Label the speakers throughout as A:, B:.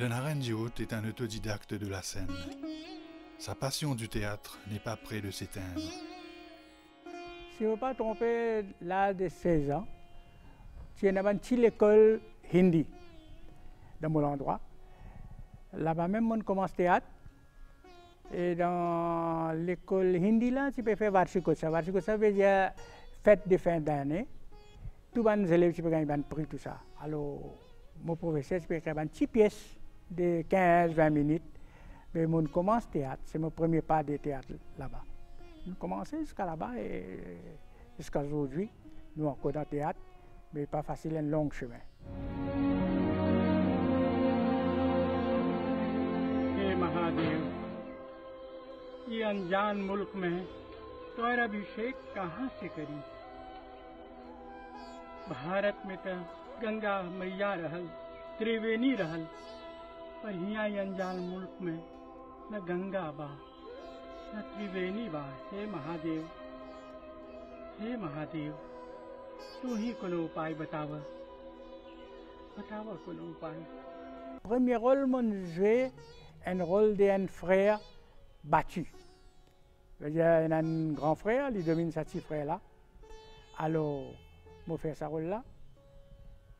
A: Adonaren Diout est un autodidacte de la scène. Sa passion du théâtre n'est pas près de s'éteindre.
B: Si je ne me pas tromper, l'âge de 16 ans, j'ai une petite école hindi dans mon endroit. Là-bas même, on commence le théâtre. Et dans l'école hindi, là, tu peux faire Varshikotsav. Varshikotsav veut dire fête de fin d'année. Tous les élèves tu peux gagner un prix, tout ça. Alors, mon professeur, tu peux faire une petite pièce de 15-20 minutes. Mais on commence le théâtre. C'est mon premier pas de théâtre là-bas. On commence jusqu'à là-bas et jusqu'à aujourd'hui. Nous encore dans le théâtre, mais pas facile, un long chemin.
C: हे महादेव, ये अनजान मुल्क में तुम्हारा अभिषेक कहाँ से करी? भारत में तो गंगा मैया रहल, त्रिवेणी रहल, पर यहाँ ये अनजान मुल्क में न गंगा बा न त्रिवेणी बा। हे महादेव, तू ही कोनो उपाय बतावा कोनो उपाय।
B: Premier rôle, mon joué un rôle d'un frère battu. Il y a un grand frère, il domine sa petite frère là. Alors, je fais ce rôle là.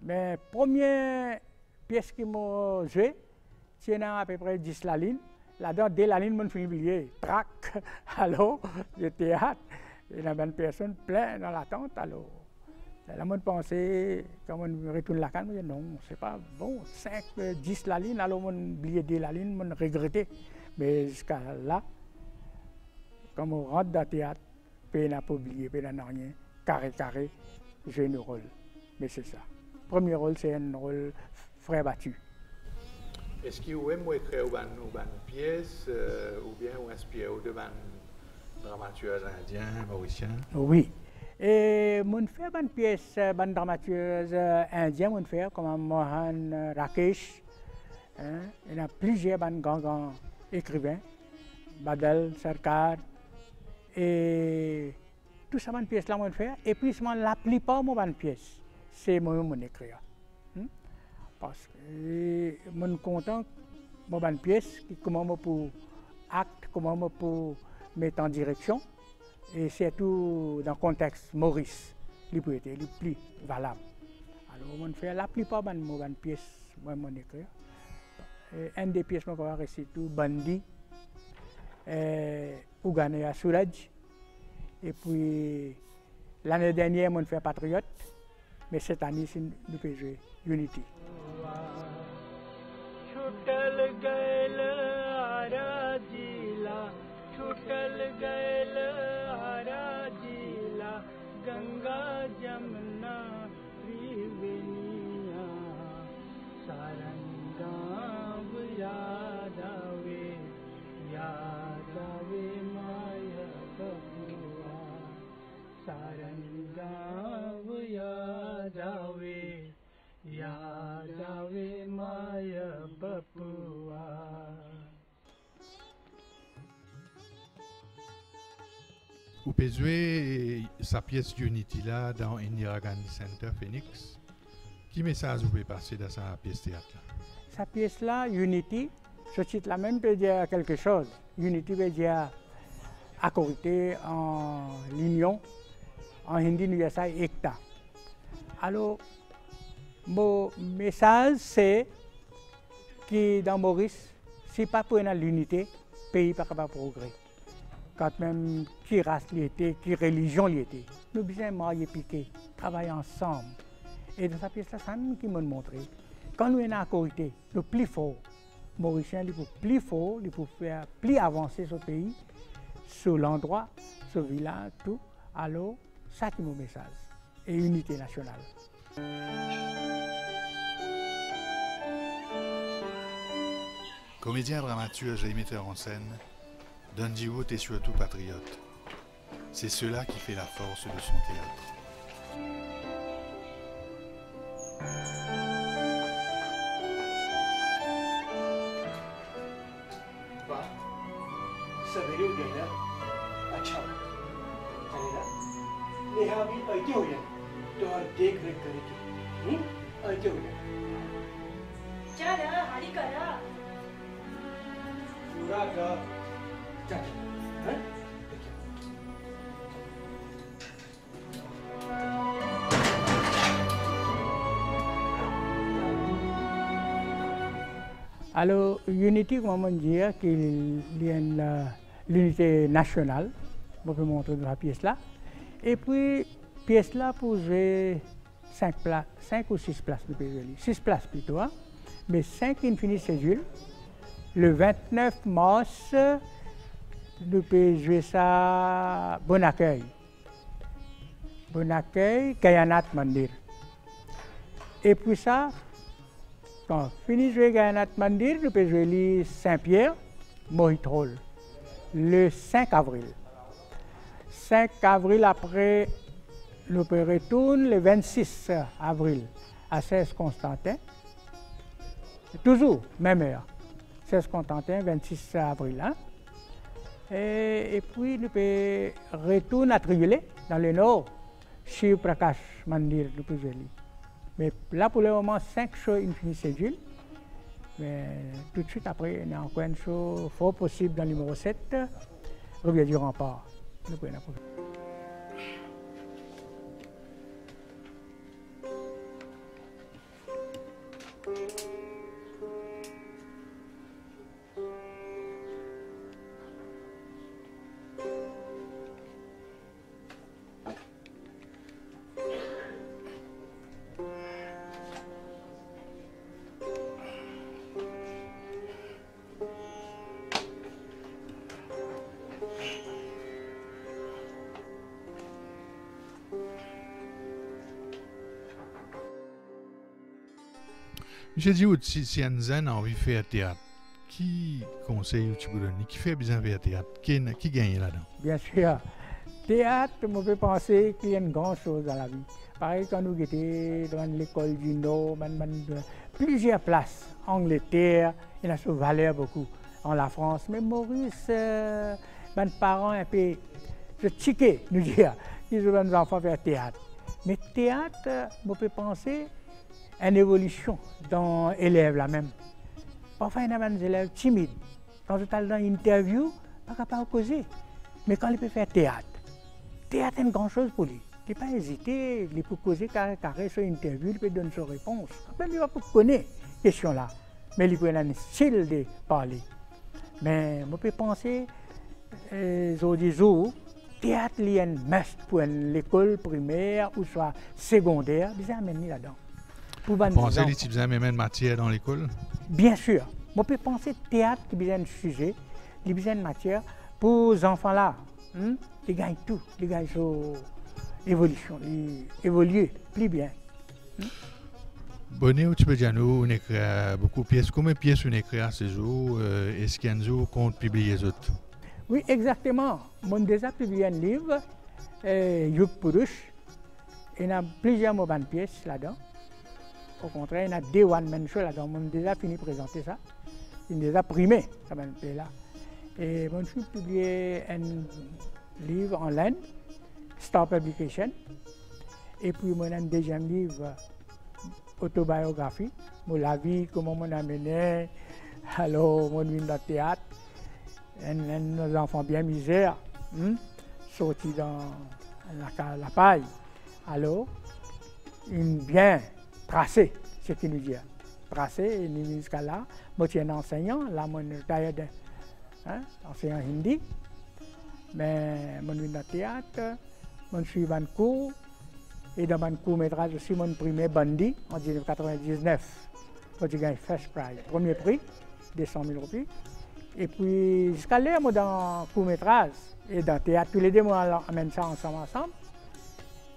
B: Mais première pièce qui m'a joué, c'est à peu près 10 la ligne. Là-dedans, dès la ligne, je suis oublié. Trac, alors, le théâtre. Il y a une personne plein dans l'attente. Alors, là, je pensais, quand on retourne la canne, je dis non, c'est pas bon. 5, 10 la ligne, alors on oublié 10 la ligne, on regrettait. Mais jusqu'à là, quand on rentre dans le théâtre, on n'a pas oublié, on n'a rien. Carré, j'ai un rôle. Mais c'est ça. Premier rôle, c'est un rôle frère battu.
A: Est-ce que vous aimez écrire une pièce ou bien vous inspirez de dramaturge indien, mauricien?
B: Oui. Et mon fait une pièce, une dramaturge indien, mon fait comme Mohan Rakesh. Il y a plusieurs grands écrivains, Badal, Sarkar, et tout ça, une pièce là, mon fait. Et puis, la plupart de mes pièces, c'est mon écrire. Parce que je suis content de mes pièces, comment je peux acte, comment je peux mettre en direction. Et surtout dans le contexte Maurice, il peut être le plus valable. Alors, on fait la plupart de mes pièces, moi, mon écrire. Une des pièces, je vais réciter tout Bandi, Ouganea Suraj. Et puis, l'année dernière, on fait Patriote. Mais cette année, nous pouvons jouer Unity.
C: छुटल गैल आरा जिला गंगा जमुना त्रिवेणिया सारंगाव याद आवे माया बबुआ सारंगाव याद आवे माया बबुआ।
A: Vous pouvez jouer sa pièce Unity là dans Indira Gandhi Center Phoenix. Quel message vous pouvez passer dans sa pièce théâtre là?
B: Sa pièce là, Unity, ce titre là même peut dire quelque chose. Unity veut dire accorité en l'union, en hindi nous ça Ekta. Alors, mon message c'est que dans Maurice, si pas pour l'unité, le pays ne peut pas progresser. Quand même, qui race il était, qui religion il était. Nous besoin de marier piquer, travailler ensemble. Et dans sa pièce-là, ça nous qui m'a montré. Quand nous sommes en accorité, le plus fort, Mauricien, il faut plus fort, il faut faire plus avancer ce pays, sur l'endroit, ce village, tout. Alors, ça c'est mon message. Et unité nationale.
A: Comédien, dramaturge et metteur en scène, Don Diout est surtout patriote. C'est cela qui fait la force de son théâtre.
D: चल हाड़ी करा
B: पूरा घर चल हैं Alors, Unity, comme on dit, qui est l'unité nationale, je peux montrer dans la pièce là. Et puis, pièce là pour jouer 5 ou 6 places, nous pouvons jouer. 6 places plutôt, hein? Mais 5 Infini Cédule. Le 29 mars, nous pouvons jouer ça Bon Accueil. Bon Accueil, Kayanat Mandir. Et puis ça, quand on finit de jouer Kayanat Mandir, nous pouvons jouer Saint-Pierre, Mohitrol, le 5 avril. 5 avril après, nous pouvons retourner le 26 avril à 16 Constantin. Toujours, même heure. 16 Constantin, 26 avril. Hein? Et puis, nous pouvons retourner à Triolet, dans le nord, Shiv Prakash Mandir, nous pouvons jouer. Mais là, pour le moment, 5 shows Infini Cédule. Mais tout de suite après, il y a encore un show fort possible dans le numéro 7, Rivière du Rempart. Nous pouvons approcher.
A: J'ai dit si Anzan a envie de faire théâtre, qui conseille tu peux donner, qui fait besoin de faire théâtre, qui gagne là-dedans?
B: Bien sûr. Théâtre, je peux penser qu'il y a une grande chose dans la vie. Pareil, quand nous étions dans l'école du Nord, plusieurs places, Angleterre, il y a une valeur beaucoup, en la France. Mais Maurice, mes parents un peu, je tiquais, nous dire, qu'ils ont nos enfants faire théâtre. Mais théâtre, je peux penser une évolution dans les élèves là même. Parfois, il y a des élèves timides. Quand je parle dans une interview, pas capable de causer. Mais quand il peut faire théâtre, théâtre est une grande chose pour lui. Il ne peut pas hésiter, il peut causer carré sur une interview, il peut donner sa réponse. Même il va pas connaître cette question-là, mais il peut avoir un style de parler. Mais je peux penser, théâtre est un must pour l'école primaire ou soit secondaire, ils amènent là-dedans.
A: Vous pensez que tu besoin même matière dans l'école?
B: Bien sûr. Je peux penser théâtre qui besoin de sujet, qui besoin de matière pour les enfants là. Ils gagnent tout, ils gagnent sur l'évolution, ils évoluent plus bien.
A: Bonnet, tu peux dire nous, on écrit beaucoup de pièces. Combien de pièces on écrit à ce jour? Est-ce qu'il y a un jour qu'on publie les autres?
B: Oui, exactement. J'ai déjà publié un livre, Yug Purush. Il y a plusieurs mauvaises pièces là-dedans. Au contraire, il y a des one-man shows là-dedans. On a déjà fini de présenter ça. Il est déjà primé, ça va là. Et je suis publié un livre en ligne, Star Publication. Et puis, j'ai un deuxième livre, autobiographie, la vie, comment on a mené, alors, mon vie dans le théâtre, nos enfants bien misères, sortis dans la paille. Alors, bien tracé, ce qu'il nous dit. Tracé, et nous jusqu'à là. Moi, je suis un enseignant, là, je suis retired, enseignant hindi. Mais je suis dans le théâtre, je suis dans le cours. Et dans mon court-métrage aussi, mon premier Bandi en 1999. J'ai gagné First Prize, premier prix, 200 000 roupies. Et puis, jusqu'à là, moi, dans le court-métrage et dans le théâtre, tous les deux, moi, on amène ça ensemble.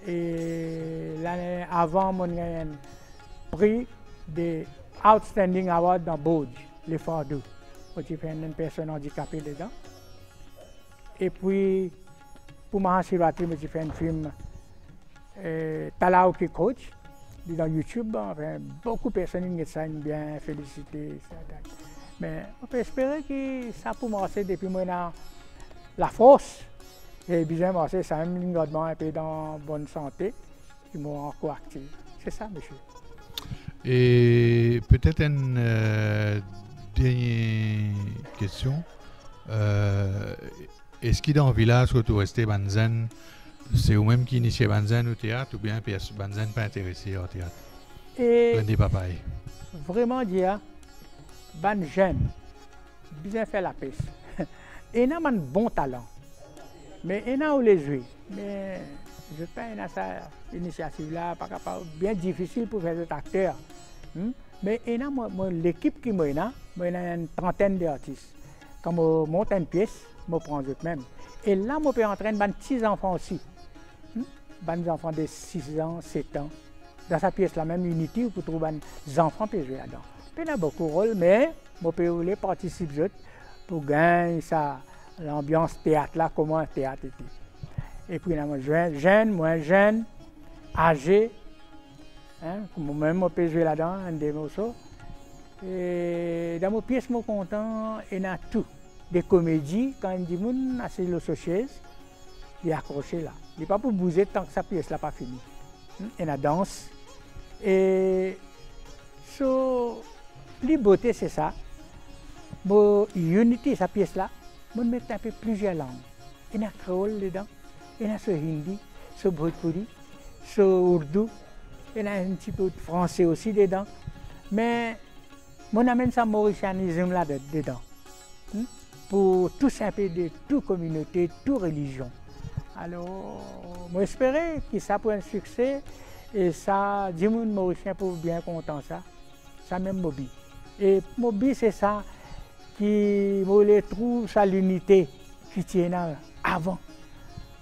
B: Et l'année avant, j'ai gagné un prix de Outstanding Award dans Bauge, les Fardou. J'ai fait une personne handicapée dedans. Et puis, pour Mahashivratri, j'ai fait un film Talau qui coach dans YouTube. Enfin, beaucoup de personnes qui sont bien félicitées. Mais on peut espérer que ça peut marcher depuis maintenant la force. Et bien marcher, ça a un peu dans bonne santé, qui m'ont encore actif. C'est ça, monsieur.
A: Et peut-être une dernière question. Est-ce qu'il dans le village où tu restais Banzen, c'est vous-même qui initiez Banzen au théâtre ou bien Banzen pas intéressé au théâtre?
B: Et
A: Plein de papaye.
B: vraiment dire, ban jeune, bien fait la pêche. Et n'a un bon talent. Mais il a où les jouer. Mais je pense que cette initiative-là, pas capable, bien difficile pour faire des acteurs. Mais il a l'équipe qui m'a une trentaine d'artistes. Quand je monte une pièce, je prends eux-mêmes. Et là, je peux entraîner des petits enfants aussi. Des enfants de 6 ans, 7 ans. Dans sa pièce-là, même Unity, vous trouvez des enfants qui jouent là-dedans. Il y a beaucoup de rôles, mais je peux participer pour gagner l'ambiance théâtre là, comment un théâtre était. Et puis, il y a jeunes, moins jeunes, âgés. Moi-même, je peux jouer là-dedans, un des morceaux. Et dans mon pièce, je suis content, il y a tout. Des comédies, quand il dit « assez le société », il est accroché là. Il n'est pas pour bouger tant que sa pièce n'est pas finie. Il y a danse. Et la beauté, c'est ça. Bon, Unity, sa pièce là, je vais mettre un peu plusieurs langues. Il y a créole dedans, il y a ce hindi, ce bhojpuri, ce ourdou, il y a un petit peu de français aussi dedans. Mais on amène ça mauricianisme là dedans. Pour tous un peu de toute communauté, toute religion. Alors, j'espère que ça peut être un succès et ça, du monde mauricien pour bien content ça. Ça même Mobi. Et Mobi, c'est ça qui me trouve ça l'unité qui tient avant,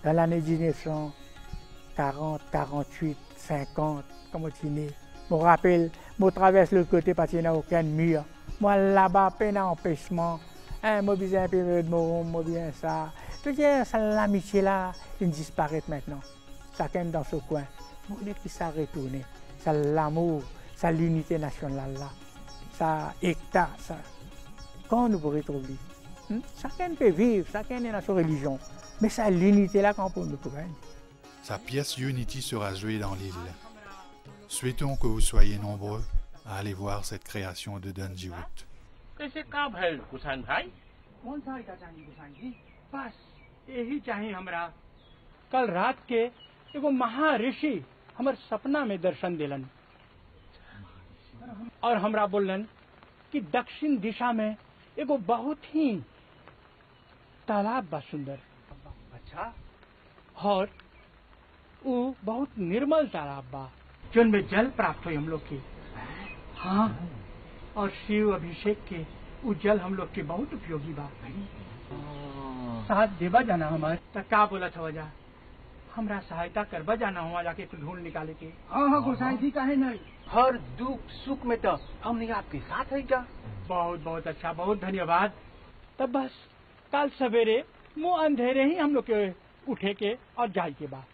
B: dans l'année 1940, 48, 50, comme tu dis. Je me rappelle, je traverse l'autre côté parce qu'il n'y a aucun mur. Moi là-bas, peine à empêchement. Moi, je un peu de moi, bien ça. Peut-être l'amitié là, il disparaît maintenant. Chacun dans ce coin. Vous voulez qu'il s'est retourné. Ça l'amour, ça l'unité nationale là. Ça hectare, ça. Quand nous pourrons retrouver. Chacun peut vivre, chacun est dans sa religion. Mais c'est l'unité là qu'on peut nous trouver.
A: Sa pièce Unity sera jouée dans l'île. Souhaitons que vous soyez nombreux à aller voir cette création de Don Jiwood.
C: कैसे का भैल कुसान भाई कौन सा आइटा चाहिए कुसान जी बस यही चाहिए हमरा कल रात के एगो महाऋषि हमर सपना में दर्शन दिलन और हमरा बोलन कि दक्षिण दिशा में एगो बहुत ही तालाब बा सुंदर अच्छा और वो बहुत निर्मल तालाब बा जिनमें जल प्राप्त हुई हम लोग की हाँ और शिव अभिषेक के वो जल हम लोग के बहुत उपयोगी बा साथ देवा जाना हमारे तो का बोला था वजह हमरा सहायता करवा जाना हुआ जाके कुछ ढूंढ निकाले के हाँ हाँ गोसाई जी काहे नहीं हर दुख सुख में तो हमने आपके साथ है क्या बहुत बहुत अच्छा बहुत धन्यवाद तब बस कल सवेरे मुँह अंधेरे ही हम लोग के उठे के और जाए के बाद